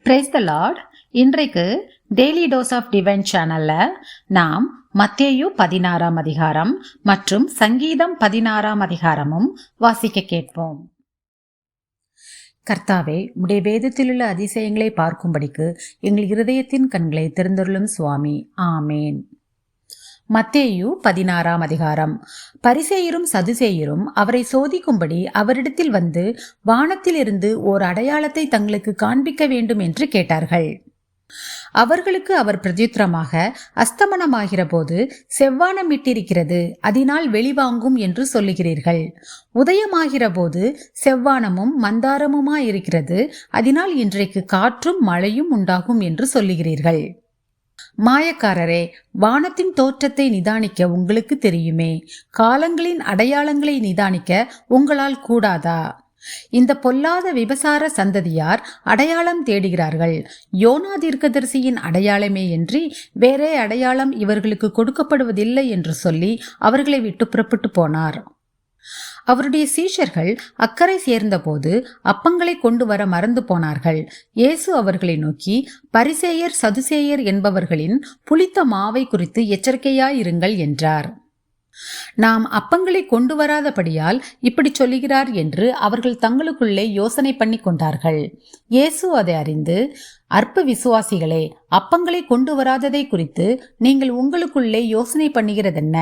Praise the Lord. இன்றைக்கு daily dose of divine சேனல்ல நாம் மத்தேயு 16ஆம் அதிகாரம் மற்றும் சங்கீதம் 16ஆம் அதிகாரமும் வாசிக்க கேட்போம். கர்த்தாவே, உடைய வேதத்திலுள்ள அதிசயங்களை பார்க்கும்படிக்கு எங்கள் இருதயத்தின் கண்களை திறந்தருளும் சுவாமி. ஆமேன். மத்தேயு 16ஆம் அதிகாரம். பரிசேயரும் சதுசேயரும் அவரை சோதிக்கும்படி அவரிடத்தில் வந்து வானத்திலிருந்து ஓர் அடையாளத்தை தங்களுக்கு காண்பிக்க வேண்டும் என்று கேட்டார்கள். அவர்களுக்கு அவர் பிரத்யுத்தரமாக, அஸ்தமனமாகிற போது செவ்வானம் இட்டிருக்கிறது, அதனால் வெளிவாங்கும் என்று சொல்லுகிறீர்கள். உதயமாகிற போது செவ்வானமும் மந்தாரமுமாயிருக்கிறது, அதனால் இன்றைக்கு காற்றும் மழையும் உண்டாகும் என்று சொல்லுகிறீர்கள். மாயக்காரரே, வானத்தின் தோற்றத்தை நிதானிக்க உங்களுக்கு தெரியுமே, காலங்களின் அடையாளங்களை நிதானிக்க உங்களால் கூடாதா? இந்த பொல்லாத விபசார சந்ததியார் அடையாளம் தேடுகிறார்கள். யோனா தீர்க்கதரிசியின் அடையாளமே இன்றி வேறே அடையாளம் இவர்களுக்கு கொடுக்கப்படுவதில்லை என்று சொல்லி அவர்களை விட்டு புறப்பட்டு போனார். அவருடைய சீஷர்கள் அக்கறை சேர்ந்தபோது அப்பங்களை கொண்டு வர மறந்து போனார்கள். இயேசு அவர்களை நோக்கி, பரிசேயர் சதுசேயர் என்பவர்களின் புளித்த மாவை குறித்து எச்சரிக்கையாயிருங்கள் என்றார். நாம் அப்பங்களை கொண்டு வராதபடியால் இப்படி சொல்லுகிறார் என்று அவர்கள் தங்களுக்குள்ளே யோசனை பண்ணி கொண்டார்கள். இயேசு அதை அறிந்து, அற்ப விசுவாசிகளே, அப்பங்களை கொண்டு வராததை குறித்து நீங்கள் உங்களுக்குள்ளே யோசனை பண்ணுகிறதென்ன?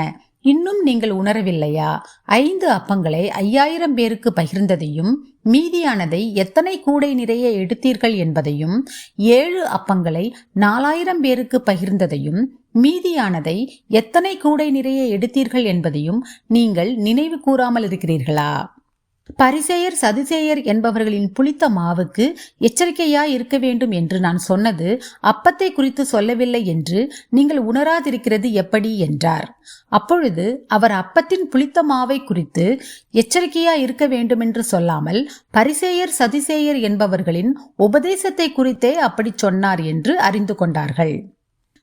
இன்னும் நீங்கள் உணரவில்லையா? 5 அப்பங்களை 5000 பேருக்கு பகிர்ந்ததையும் மீதியானதை எத்தனை கூடை நிறைய எடுத்தீர்கள் என்பதையும், 7 அப்பங்களை 4000 பேருக்கு பகிர்ந்ததையும் மீதியானதை எத்தனை கூடை நிறைய எடுத்தீர்கள் என்பதையும் நீங்கள் நினைவு கூறாமல் இருக்கிறீர்களா? பரிசேயர் சதுசேயர் என்பவர்களின் புளித்த மாவுக்கு எச்சரிக்கையாய் இருக்க வேண்டும் என்று நான் சொன்னது அப்பத்தை குறித்து சொல்லவில்லை என்று நீங்கள் உணராதிருக்கிறது எப்படி என்றார். அப்பொழுது அவர் அப்பத்தின் புளித்த மாவை குறித்து எச்சரிக்கையாய் இருக்க வேண்டும் என்று சொல்லாமல் பரிசேயர் சதுசேயர் என்பவர்களின் உபதேசத்தை குறித்தே அப்படி சொன்னார் என்று அறிந்து கொண்டார்கள்.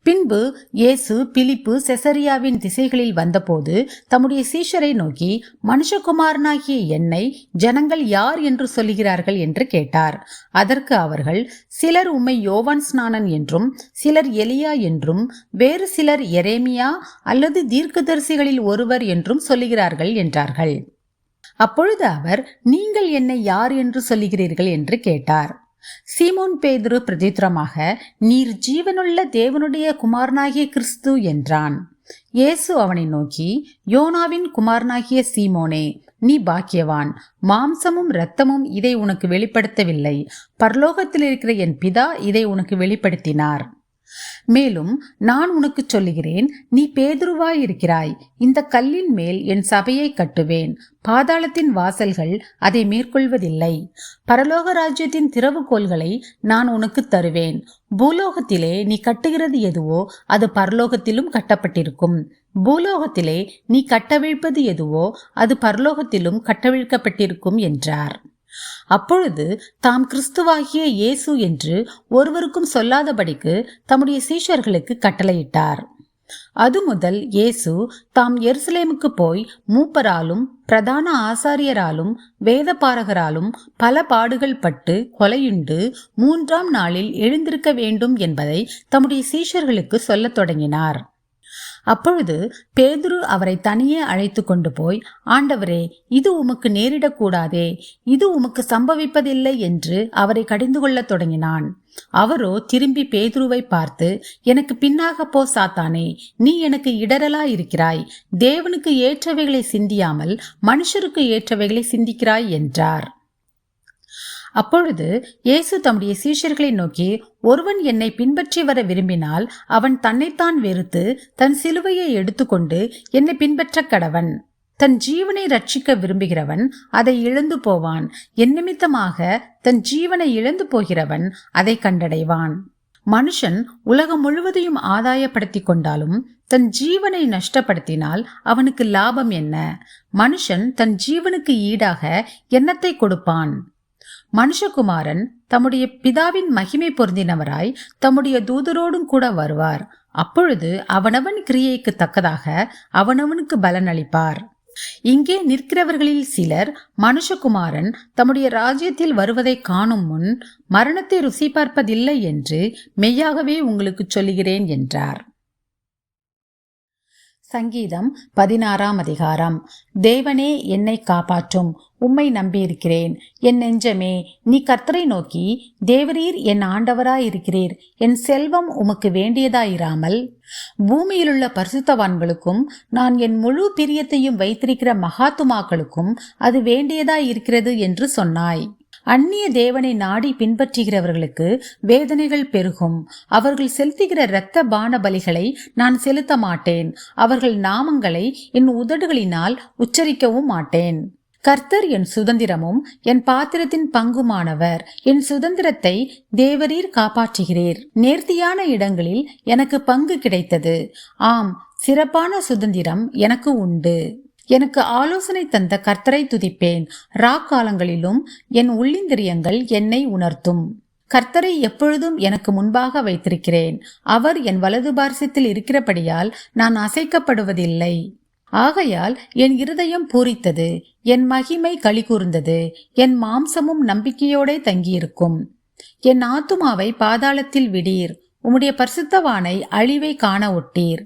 பின்பு இயேசு பிலிப்பு செசரியாவின் திசைகளில் வந்தபோது தம்முடைய சீஷரை நோக்கி, மனுஷகுமாரனாகிய என்னை ஜனங்கள் யார் என்று சொல்லுகிறார்கள் என்று கேட்டார். அதற்கு அவர்கள், சிலர் உம்மை யோவான் ஸ்நானன் என்றும், சிலர் எலியா என்றும், வேறு சிலர் எரேமியா அல்லது தீர்க்கதரிசிகளில் ஒருவர் என்றும் சொல்லுகிறார்கள் என்றார்கள். அப்பொழுது அவர், நீங்கள் என்னை யார் என்று சொல்லுகிறீர்கள் என்று கேட்டார். சீமோன் பேதுரு பிரதித்திரமாக, நீர் ஜீவனுள்ள தேவனுடைய குமாரனாகிய கிறிஸ்து என்றான். இயேசு அவனை நோக்கி, யோனாவின் குமாரனாகிய சீமோனே, நீ பாக்கியவான். மாம்சமும் இரத்தமும் இதை உனக்கு வெளிப்படுத்தவில்லை, பரலோகத்தில் இருக்கிற என் பிதா இதை உனக்கு வெளிப்படுத்தினார். மேலும் நான் உனக்கு சொல்லுகிறேன், நீ பேதுருவாயிருக்கிறாய். இந்த கல்லின் மேல் என் சபையை கட்டுவேன், பாதாளத்தின் வாசல்கள் அதை மேற்கொள்வதில்லை. பரலோக ராஜ்யத்தின் திறவுகோல்களை நான் உனக்கு தருவேன். பூலோகத்திலே நீ கட்டுகிறது எதுவோ அது பரலோகத்திலும் கட்டப்பட்டிருக்கும், பூலோகத்திலே நீ கட்டவிழ்ப்பது எதுவோ அது பரலோகத்திலும் கட்டவிழ்க்கப்பட்டிருக்கும் என்றார். அப்பொழுது தாம் கிறிஸ்துவாகிய இயேசு என்று ஒருவருக்கும் சொல்லாதபடிக்கு தம்முடைய சீஷர்களுக்கு கட்டளையிட்டார். அது முதல் இயேசு தாம் எருசலேமுக்கு போய் மூப்பராலும் பிரதான ஆசாரியராலும் வேதபாரகராலும் பல பாடுகள் பட்டு கொலையுண்டு 3ஆம் நாளில் எழுந்திருக்க வேண்டும் என்பதை தம்முடைய சீஷர்களுக்கு சொல்லத் தொடங்கினார். அப்பொழுது பேதுரு அவரை தனியே அழைத்து கொண்டு போய், ஆண்டவரே, இது உமக்கு நேரிடக்கூடாதே, இது உமக்கு சம்பவிப்பதில்லை என்று அவரை கடிந்து கொள்ளத் தொடங்கினான். அவரோ திரும்பி பேதுருவை பார்த்து, எனக்கு பின்னாக போ சாத்தானே, நீ எனக்கு இடரலாயிருக்கிறாய். தேவனுக்கு ஏற்றவைகளை சிந்தியாமல் மனுஷருக்கு ஏற்றவைகளை சிந்திக்கிறாய் என்றார். அப்பொழுது இயேசு தம்முடைய சீஷர்களை நோக்கி, ஒருவன் என்னை பின்பற்றி வர விரும்பினால் அவன் தன்னைத்தான் வெறுத்து தன் சிலுவையை எடுத்துக்கொண்டு என்னை பின்பற்ற கடவன். தன் ஜீவனை ரட்சிக்க விரும்புகிறவன் அதை இழந்து போவான். என் நிமித்தமாக தன் ஜீவனை இழந்து போகிறவன் அதை கண்டடைவான். மனுஷன் உலகம் முழுவதையும் ஆதாயப்படுத்தி கொண்டாலும் தன் ஜீவனை நஷ்டப்படுத்தினால் அவனுக்கு லாபம் என்ன? மனுஷன் தன் ஜீவனுக்கு ஈடாக என்னத்தை கொடுப்பான்? மனுஷகுமாரன் தம்முடைய பிதாவின் மகிமை பொருந்தினவராய் தம்முடைய தூதரோடும் கூட வருவார். அப்பொழுது அவனவன் கிரியைக்கு தக்கதாக அவனவனுக்கு பலன் அளிப்பார். இங்கே நிற்கிறவர்களில் சிலர் மனுஷகுமாரன் தம்முடைய ராஜ்யத்தில் வருவதை காணும் முன் மரணத்தை ருசி பார்ப்பதில்லை என்று மெய்யாகவே உங்களுக்கு சொல்லுகிறேன் என்றார். சங்கீதம் 16ஆம் அதிகாரம். தேவனே, என்னை காப்பாற்றும், உம்மை நம்பியிருக்கிறேன். என் நெஞ்சமே, நீ கர்த்தரை நோக்கி, தேவரீர் என் ஆண்டவராயிருக்கிறீர். என் செல்வம் உமக்கு வேண்டியதாயிராமல் பூமியிலுள்ள பரிசுத்தவான்களுக்கும் நான் என் முழு பிரியத்தையும் வைத்திருக்கிற மகாத்துமாக்களுக்கும் அது வேண்டியதாயிருக்கிறது என்று சொன்னாய். அந்நிய தேவனை நாடி பின்பற்றுகிறவர்களுக்கு வேதனைகள் பெருகும். அவர்கள் செலுத்துகிற இரத்த பான பலிகளை நான் செலுத்த மாட்டேன். அவர்கள் நாமங்களை என் உதடுகளினால் உச்சரிக்கவும் மாட்டேன். கர்த்தர் என் சுதந்திரமும் என் பாத்திரத்தின் பங்குமானவர். என் சுதந்திரத்தை தேவரீர் காப்பாற்றுகிறீர். நேர்த்தியான இடங்களில் எனக்கு பங்கு கிடைத்தது. ஆம், சிறப்பான சுதந்திரம் எனக்கு உண்டு. எனக்கு ஆலோசனை தந்த கர்த்தரை துதிப்பேன். ராக்காலங்களிலும் என் உள்ளிந்திரியங்கள் என்னை உணர்த்தும். கர்த்தரை எப்பொழுதும் எனக்கு முன்பாக வைத்திருக்கிறேன். அவர் என் வலது பார்சத்தில் இருக்கிறபடியால் நான் அசைக்கப்படுவதில்லை. ஆகையால் என் இருதயம் பூரித்தது, என் மகிமை களி கூர்ந்தது, என் மாம்சமும் நம்பிக்கையோட தங்கியிருக்கும். என் ஆத்துமாவை பாதாளத்தில் விடீர், உம்முடைய பரிசுத்தவானை அழிவை காண ஒட்டீர்.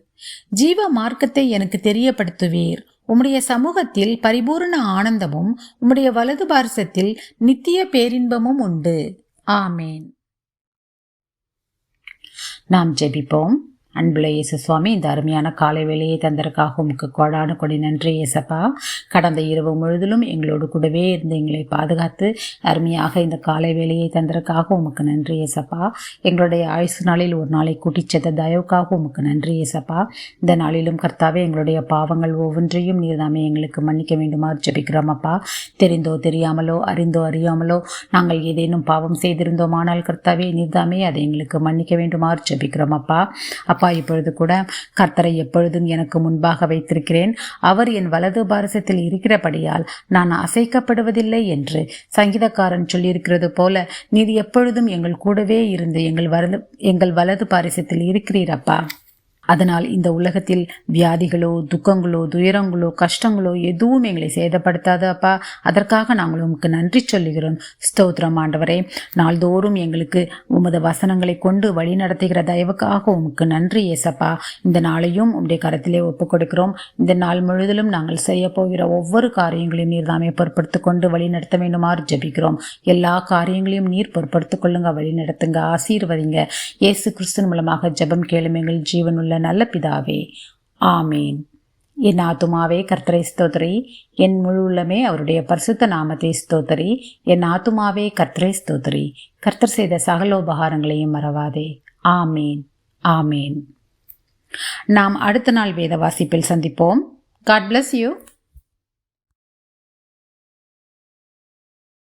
ஜீவ மார்க்கத்தை எனக்கு தெரியப்படுத்துவீர். உம்முடைய சமூகத்தில் பரிபூர்ண ஆனந்தமும் உம்முடைய வலது பார்சத்தில் நித்திய பேரின்பமும் உண்டு. ஆமேன். நாம் ஜெபிப்போம். அன்புள்ள இயேசு சுவாமி, இந்த அருமையான காலை வேளையை தந்ததற்காக உமக்கு கோடான கொடி நன்றி இயேசப்பா. கடந்த இரவு முழுதிலும் எங்களோடு கூடவே இருந்து எங்களை பாதுகாத்து அருமையாக இந்த காலை வேளையை தந்ததற்காக உமக்கு நன்றி இயேசப்பா. எங்களுடைய ஆயுசு நாளில் ஒரு நாளை கூட்டிச் சென்ற தயவுக்காக உமக்கு நன்றி இயேசப்பா. இந்த நாளிலும் கர்த்தாவே, எங்களுடைய பாவங்கள் ஒவ்வொன்றையும் நீர்தாமே எங்களுக்கு மன்னிக்க வேண்டுமாறு ஜெபிக்கிறோம் அப்பா. தெரிந்தோ தெரியாமலோ அறிந்தோ அறியாமலோ நாங்கள் ஏதேனும் பாவம் செய்திருந்தோமானால் கர்த்தாவே நீர்தாமே அதை எங்களுக்கு மன்னிக்க வேண்டுமாறு ஜெபிக்கிறோம் அப்பா. இப்பொழுது கூட கர்த்தரை எப்பொழுதும் எனக்கு முன்பாக வைத்திருக்கிறேன். அவர் என் வலது பாரசத்தில் இருக்கிறபடியால் நான் அசைக்கப்படுவதில்லை என்று சங்கீதக்காரன் சொல்லியிருக்கிறது போல நீர் எப்பொழுதும் எங்கள் கூடவே இருந்து எங்கள் வலது பாரசத்தில் இருக்கிறீரப்பா. அதனால் இந்த உலகத்தில் வியாதிகளோ துக்கங்களோ துயரங்களோ கஷ்டங்களோ எதுவும் எங்களை சேதப்படுத்தாது அப்பா. அதற்காக நாங்கள் உமக்கு நன்றி சொல்லுகிறோம். ஸ்தோத்திரம் ஆண்டவரே. நாள்தோறும் எங்களுக்கு உமது வசனங்களை கொண்டு வழி நடத்துகிற தயவுக்காக உமக்கு நன்றி ஏசப்பா. இந்த நாளையும் உம்முடைய கரத்திலே ஒப்புக் கொடுக்கிறோம். இந்த நாள் முழுவதிலும் நாங்கள் செய்ய போகிற ஒவ்வொரு காரியங்களையும் நீர் தாமே பொறுப்படுத்திக் கொண்டு வழி நடத்த வேண்டுமாறு ஜெபிக்கிறோம். எல்லா காரியங்களையும் நீர் பொறுப்படுத்திக் கொள்ளுங்க, வழி நடத்துங்க, ஆசீர்வதிங்க. இயேசு கிறிஸ்து மூலமாக ஜெபம் கேளும் எங்கள் ஜீவனுள்ள நல்ல பிதாவே, ஆமேன். என் ஆத்துமாவே கர்த்தரை ஸ்தோத்திரி, என் முழு உள்ளமே அவருடைய பரிசுத்த நாமத்தை ஸ்தோத்திரி. என் ஆத்துமாவே கர்த்தரை ஸ்தோத்திரி, கர்த்தர் செய்த சகலோபகாரங்களையும் மறவாதே. ஆமேன், ஆமேன். நாம் அடுத்த நாள் வேத வாசிப்பில் சந்திப்போம். God bless you.